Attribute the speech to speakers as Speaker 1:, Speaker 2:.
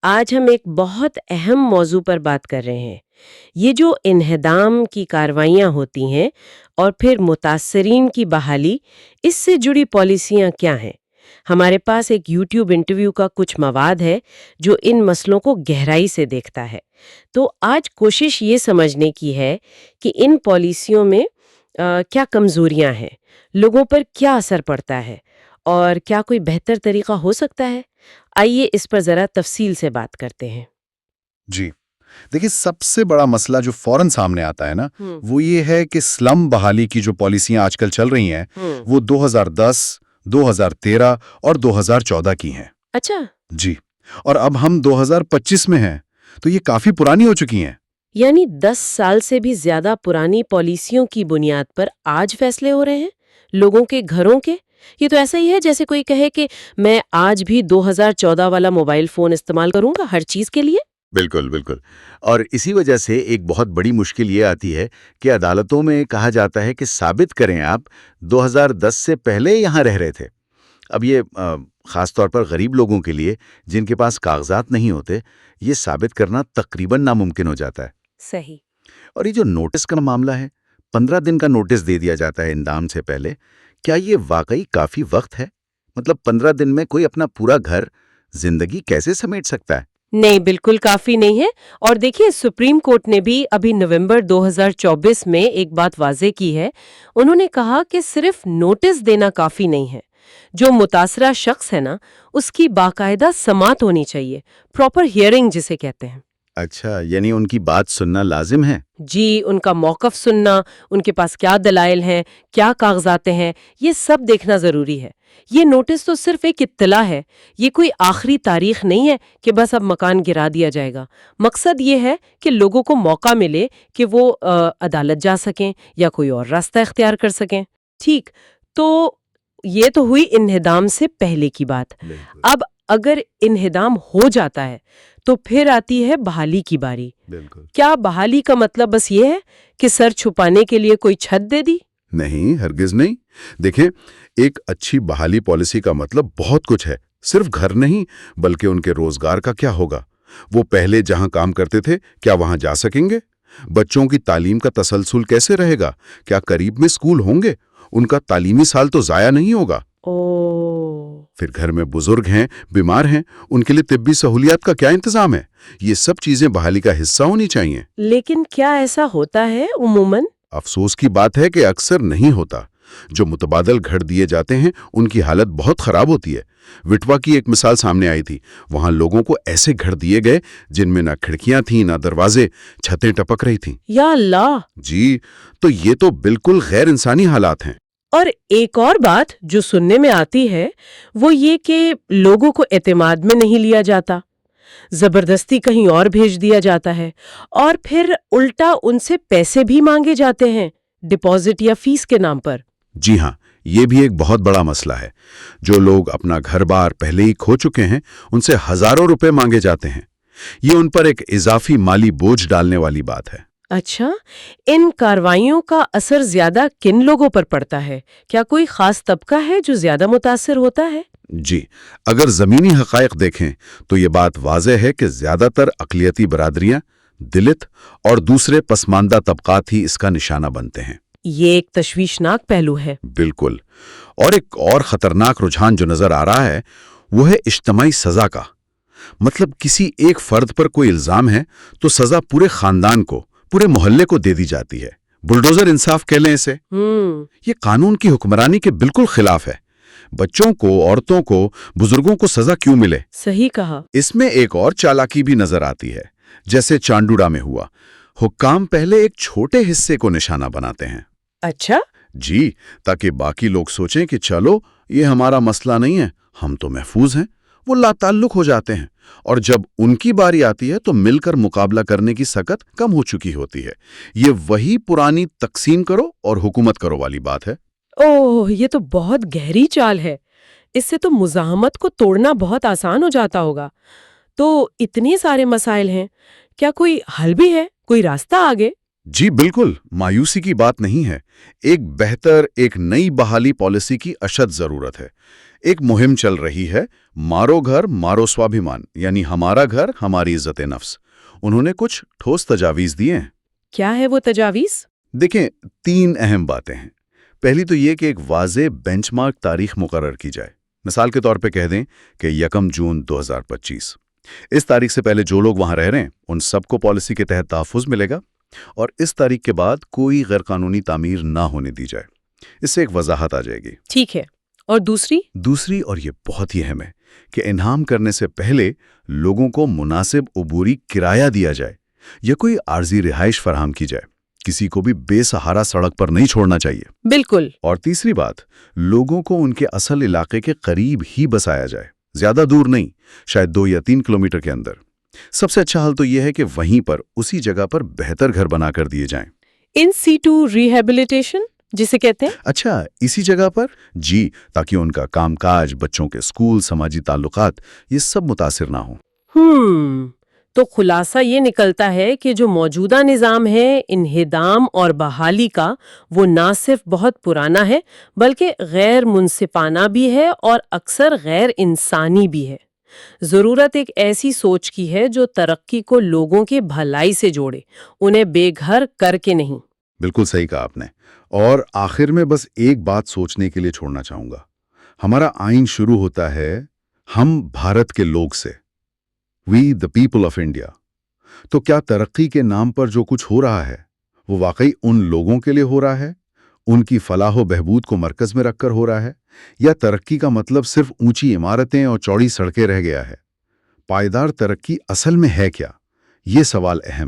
Speaker 1: آج ہم ایک بہت اہم موضوع پر بات کر رہے ہیں۔ یہ جو انہدام کی کارروائیاں ہوتی ہیں اور پھر متاثرین کی بحالی، اس سے جڑی پالیسیاں کیا ہیں؟ ہمارے پاس ایک یوٹیوب انٹرویو کا کچھ مواد ہے جو ان مسئلوں کو گہرائی سے دیکھتا ہے۔ تو آج کوشش یہ سمجھنے کی ہے کہ ان پالیسیوں میں کیا کمزوریاں ہیں، لوگوں پر کیا اثر پڑتا ہے اور کیا کوئی بہتر طریقہ ہو سکتا ہے۔ آئیے اس پر ذرا تفصیل سے بات کرتے ہیں۔
Speaker 2: جی دیکھیے، سب سے بڑا مسئلہ جو فوراً سامنے آتا ہے نا،
Speaker 1: ہم
Speaker 2: وہ یہ ہے کہ سلم بحالی کی جو پالیسیاں آج کل چل رہی ہیں
Speaker 1: ہم
Speaker 2: وہ 2010، 2013 اور 2014 کی ہیں۔
Speaker 1: اچھا،
Speaker 2: جی، اور اب ہم 2025 میں ہیں، تو یہ کافی پرانی ہو چکی ہیں۔
Speaker 1: یعنی 10 سال سے بھی زیادہ پرانی پالیسیوں کی بنیاد پر آج فیصلے ہو رہے ہیں لوگوں کے گھروں کے۔ یہ تو ایسا ہی ہے جیسے کوئی کہے کہ میں آج بھی 2014 والا موبائل فون استعمال کروں گا ہر چیز کے لیے۔
Speaker 3: بالکل بالکل، اور اسی وجہ سے ایک بہت بڑی مشکل یہ آتی ہے کہ عدالتوں میں کہا جاتا ہے کہ ثابت کریں آپ 2010 سے پہلے یہاں رہ رہے تھے۔ اب یہ خاص طور پر غریب لوگوں کے لیے جن کے پاس کاغذات نہیں ہوتے، یہ ثابت کرنا تقریباً ناممکن ہو جاتا ہے۔
Speaker 1: صحیح۔
Speaker 3: اور یہ جو نوٹس کا معاملہ ہے، 15 دن کا نوٹس دے دیا جاتا ہے اندام سے پہلے، کیا یہ واقعی کافی وقت ہے؟ مطلب 15 دن میں کوئی اپنا پورا گھر، زندگی کیسے سمیٹ سکتا ہے؟
Speaker 1: نہیں، بالکل کافی نہیں ہے۔ اور دیکھیے، سپریم کورٹ نے بھی ابھی نومبر 2024 میں ایک بات واضح کی ہے۔ انہوں نے کہا کہ صرف نوٹس دینا کافی نہیں ہے۔ جو متاثرہ شخص ہے نا، اس کی باقاعدہ سماعت ہونی چاہیے، پراپر ہیئرنگ جسے کہتے ہیں۔
Speaker 3: اچھا، یعنی ان کی بات سننا لازم ہے؟
Speaker 1: جی، ان کا موقف سننا، ان کے پاس کیا دلائل ہیں، کیا کاغذات ہیں، یہ سب دیکھنا ضروری ہے۔ یہ نوٹس تو صرف ایک اطلاع ہے، یہ کوئی آخری تاریخ نہیں ہے کہ بس اب مکان گرا دیا جائے گا۔ مقصد یہ ہے کہ لوگوں کو موقع ملے کہ وہ عدالت جا سکیں یا کوئی اور راستہ اختیار کر سکیں۔ ٹھیک، تو یہ تو ہوئی انہدام سے پہلے کی بات۔ اب اگر انہدام ہو جاتا ہے تو پھر آتی ہے بحالی کی باری۔
Speaker 3: بالکل
Speaker 1: کیا بحالی کا مطلب بس یہ ہے کہ سر چھپانے کے لیے کوئی چھت دے دی؟
Speaker 2: نہیں، ہرگز نہیں۔ دیکھیں، ایک اچھی بحالی پالیسی کا مطلب بہت کچھ ہے، صرف گھر نہیں بلکہ ان کے روزگار کا کیا ہوگا۔ وہ پہلے جہاں کام کرتے تھے کیا وہاں جا سکیں گے؟ بچوں کی تعلیم کا تسلسل کیسے رہے گا؟ کیا قریب میں اسکول ہوں گے؟ ان کا تعلیمی سال تو ضائع نہیں ہوگا۔ پھر گھر میں بزرگ ہیں، بیمار ہیں، ان کے لیے طبی سہولیات کا کیا انتظام ہے؟ یہ سب چیزیں بحالی کا حصہ ہونی چاہیے۔
Speaker 1: لیکن کیا ایسا ہوتا ہے عموماً؟
Speaker 2: افسوس کی بات ہے کہ اکثر نہیں ہوتا۔ جو متبادل گھر دیے جاتے ہیں ان کی حالت بہت خراب ہوتی ہے۔ وٹوا کی ایک مثال سامنے آئی تھی، وہاں لوگوں کو ایسے گھر دیے گئے جن میں نہ کھڑکیاں تھیں نہ دروازے، چھتیں ٹپک رہی تھیں۔
Speaker 1: یا اللہ!
Speaker 2: جی، تو یہ تو بالکل غیر انسانی حالات ہیں۔
Speaker 1: اور ایک اور بات جو سننے میں آتی ہے وہ یہ کہ لوگوں کو اعتماد میں نہیں لیا جاتا، زبردستی کہیں اور بھیج دیا جاتا ہے، اور پھر الٹا ان سے پیسے بھی مانگے جاتے ہیں ڈپازٹ یا فیس کے نام پر۔
Speaker 2: جی ہاں، یہ بھی ایک بہت بڑا مسئلہ ہے۔ جو لوگ اپنا گھر بار پہلے ہی کھو چکے ہیں ان سے ہزاروں روپے مانگے جاتے ہیں۔ یہ ان پر ایک اضافی مالی بوجھ ڈالنے والی بات ہے۔
Speaker 1: اچھا، ان کارروائیوں کا اثر زیادہ کن لوگوں پر پڑتا ہے؟ کیا کوئی خاص طبقہ ہے جو زیادہ متاثر ہوتا ہے؟
Speaker 2: جی، اگر زمینی حقائق دیکھیں تو یہ بات واضح ہے کہ زیادہ تر اقلیتی برادریاں، دلت اور دوسرے پسماندہ طبقات ہی اس کا نشانہ بنتے ہیں۔
Speaker 1: یہ ایک تشویشناک پہلو ہے۔
Speaker 2: بالکل۔ اور ایک اور خطرناک رجحان جو نظر آ رہا ہے وہ ہے اجتماعی سزا کا۔ مطلب کسی ایک فرد پر کوئی الزام ہے تو سزا پورے خاندان کو، پورے محلے کو دے دی جاتی ہے۔ بلڈوزر انصاف کہہ لیں اسے۔ یہ قانون کی حکمرانی کے بالکل خلاف ہے۔ بچوں کو، عورتوں کو، بزرگوں کو سزا کیوں ملے؟
Speaker 1: صحیح کہا۔
Speaker 2: اس میں ایک اور چالاکی بھی نظر آتی ہے، جیسے چانڈوڑا میں ہوا۔ حکام پہلے ایک چھوٹے حصے کو نشانہ بناتے ہیں۔
Speaker 1: اچھا،
Speaker 2: جی، تاکہ باقی لوگ سوچیں کہ چلو یہ ہمارا مسئلہ نہیں ہے، ہم تو محفوظ ہیں۔ وہ لا تعلق ہو جاتے ہیں، اور جب ان کی باری آتی ہے تو مل کر مقابلہ کرنے کی سکت کم ہو چکی ہوتی ہے۔ یہ وہی پرانی تقسیم کرو اور حکومت کرو والی بات ہے۔
Speaker 1: اوہ، یہ تو بہت گہری چال ہے۔ اس سے تو مزاحمت کو توڑنا بہت آسان ہو جاتا ہوگا۔ تو اتنے سارے مسائل ہیں، کیا کوئی حل بھی ہے، کوئی راستہ آگے؟
Speaker 2: جی بالکل، مایوسی کی بات نہیں ہے۔ ایک بہتر، ایک نئی بحالی پالیسی کی اشد ضرورت ہے۔ ایک مہم چل رہی ہے، مارو گھر مارو سوابھیمان، یعنی ہمارا گھر ہماری عزت نفس۔ انہوں نے کچھ ٹھوس تجاویز دیے ہیں۔
Speaker 1: کیا ہے وہ تجاویز؟
Speaker 2: دیکھیں، 3 اہم باتیں ہیں۔ پہلی تو یہ کہ ایک واضح بینچ مارک تاریخ مقرر کی جائے۔ مثال کے طور پہ کہہ دیں کہ 1 جون 2025۔ اس تاریخ سے پہلے جو لوگ وہاں رہ رہے ہیں ان سب کو پالیسی کے تحت تحفظ ملے گا، اور اس تاریخ کے بعد کوئی غیر قانونی تعمیر نہ ہونے دی جائے۔ اس سے ایک وضاحت آ جائے گی۔
Speaker 1: ٹھیک ہے، اور دوسری
Speaker 2: اور یہ بہت ہی اہم ہے کہ انعام کرنے سے پہلے لوگوں کو مناسب عبوری کرایہ دیا جائے یا کوئی عارضی رہائش فراہم کی جائے۔ کسی کو بھی بے سہارا سڑک پر نہیں چھوڑنا چاہیے۔
Speaker 1: بالکل۔
Speaker 2: اور تیسری بات، لوگوں کو ان کے اصل علاقے کے قریب ہی بسایا جائے، زیادہ دور نہیں، شاید 2 یا 3 کلومیٹر کے اندر۔ سب سے اچھا حل تو یہ ہے کہ وہیں پر اسی جگہ پر بہتر گھر بنا کر دیے جائیں۔
Speaker 1: ان سیٹو ریہیبلیٹیشن جسے کہتے ہیں؟
Speaker 2: اچھا، اسی جگہ پر؟ جی، تاکہ ان کا کام کاج، بچوں کے اسکول، سماجی تعلقات، یہ سب متاثر نہ ہوں۔
Speaker 1: تو خلاصہ یہ نکلتا ہے کہ جو موجودہ نظام ہے انہدام اور بحالی کا، وہ نہ صرف بہت پرانا ہے بلکہ غیر منصفانہ بھی ہے اور اکثر غیر انسانی بھی ہے۔ ضرورت ایک ایسی سوچ کی ہے جو ترقی کو لوگوں کے بھلائی سے جوڑے، انہیں بے گھر کر کے نہیں۔
Speaker 2: بالکل صحیح کہا آپ نے۔ اور آخر میں بس ایک بات سوچنے کے لیے چھوڑنا چاہوں گا۔ ہمارا آئین شروع ہوتا ہے ہم بھارت کے لوگ سے، وی دا پیپل آف انڈیا۔ تو کیا ترقی کے نام پر جو کچھ ہو رہا ہے وہ واقعی ان لوگوں کے لیے ہو رہا ہے، ان کی فلاح و بہبود کو مرکز میں رکھ کر ہو رہا ہے، یا ترقی کا مطلب صرف اونچی عمارتیں اور چوڑی سڑکیں رہ گیا ہے؟ پائیدار ترقی اصل میں ہے کیا؟ یہ سوال اہم